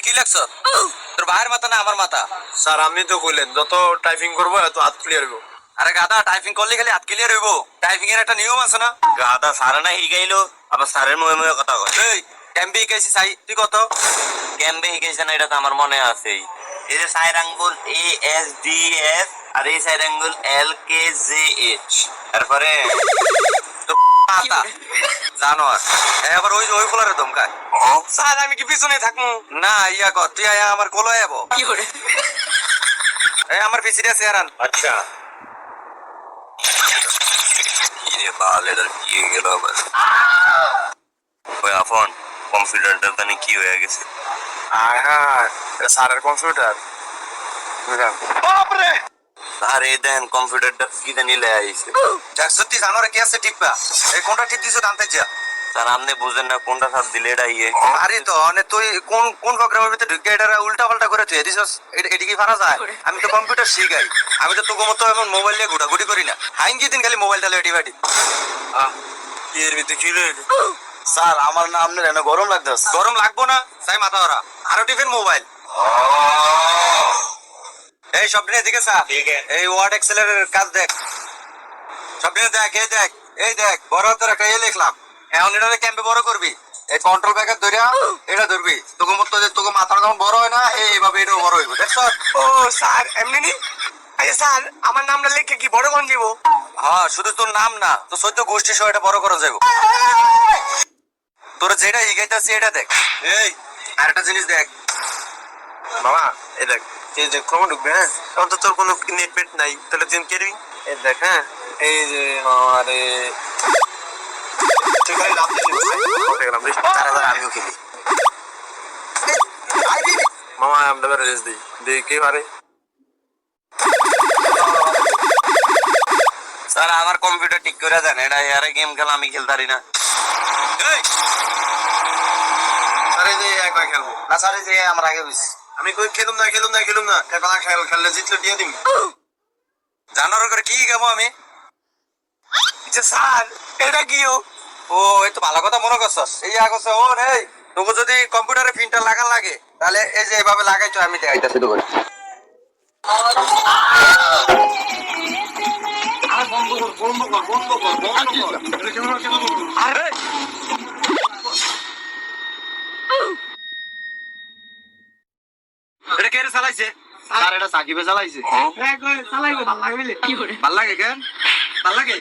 কি লেখছ? তোর ভাইয়ের মাথা না আমার মাথা? স্যার আপনি তো কইলেন যত টাইপিং করবো এত হাত ক্লিয়ার হইব। আরে গাদা, টাইপিং করলে খালি হাত ক্লিয়ার হইব? টাইপিং এর একটা নিয়ম আছে না? গাদা সারা না হিগাইলো আবার সারের মুখে মুখে কথা কয়। এই ক্যাম্পে গেছি চাই, তুই কত? কেমবে হিগাইছে না এটা তো আমার মনে আছেই। এই যে সাইড আঙ্গুল ASDF আর এই সাইড আঙ্গুল LKJH তারপরে মাথা জানোয়ার এবার ওই ওই ফলারে ধমকায়। স্যার আমি কি পিছনে থাকবো? না ইয়া কর, তুই আয়া আমার কোলো আয়াবো। এই আমার পিছিয়ে চেয়ার আন। আচ্ছা ইরে বাল এটার কি হয়ে গেল আবার? ওই আফন কম্পিউটারটা জানি কি হয়ে গেছে। হ্যাঁ এটা স্যারের কম্পিউটার। বাপরে আর এই দেন কম্পিউটারটা কি জানি লে আইছে। দেখছ তুই জানোরে কি আছে টিপা? এই কোনটা টিপ দিছো জানতে যা। স্যার আপনি বুঝেন না কোনটা সাথ দিলে এটা ইয়ে। আরে তো মানে তুই কোন কোন প্রোগ্রামের ভিতরে ঢুকে এটা উল্টা পাল্টা করে তুই দিছস? এটা কি পারা যায়? আমি তো কম্পিউটার শিখাই, আমি তো তোকে মতো এমন মোবাইল নিয়ে ঘুটাঘুটি করি না। হাইন কি দিন খালি মোবাইলটা লেটি ফাটি। এর ভিতরে কি লইল? স্যার আমার না আপনার এনে গরম লাগতেছে। গরম লাগবো না? চাই মাথা ধরা আরো টিফিন মোবাইল। এই সবদিনে দিকে স্যার এই ওয়ার্ড এক্সেলের কাজ দেখ। সবদিনে দেখ, এই দেখ, এই দেখ বড় হাতের একটা এ লিখলাম। এখন এটা ক্যাম্পে বড় করবি, এই কন্ট্রোল ব্যাকের ধরিয়া এটা ধরবি। তোকে মতো যে তোকে মাথাটা যখন বড় হয় না এইভাবে এটাও বড় হইব। দেখছ? ও স্যার এমনি নি? আচ্ছা স্যার আমার নামটা লিখে কি বড় কোন যাব? হ্যাঁ শুধু তোর নাম না, তো 14 গোষ্ঠী সহ এটা বড় করা যাবে। তোর যেটা শিখাইতেছি এটা দেখ। এই আর একটা জিনিস দেখ মামা এই দেখ এই যে কখন ঢুকবে, হ্যাঁ এখন তো তোর কোনো নেট পেট নাই, তাহলে তুই কেরবি? এই দেখ হ্যাঁ এই যে আমারে তুই খালি লাভ দিবি। ওকে গেলাম রে। তারা আমিও খেলি। মামা আমরা রেস দিই দেখে পারে। স্যার আমার কম্পিউটার ঠিক করে দেন, এটা এর গেম খেলা আমি খেলতে পারি না। এই আরে যে একবার খেলবো না স্যার, এই যে আমরা আগে বুঝছি। আমি কই খেলুম না এখন খেললে জিতলে দিয়ে দিবি। জানোয়ার করে কি গাবো আমি? আচ্ছা স্যার এটা কিও? ও এই তো ভালো কথা মনে করছস। এই আগছে ও এই তোকে যদি কম্পিউটারে প্রিন্টার লাগান লাগে তাহলে এই যে এইভাবে লাগাইছো, আমি দেখাইতাছি তোকে। আরে এটা কে রে চালাইছে? স্যার এটা সাকিবে চালাইছে। ভাল লাগে কেন? ভাল লাগে?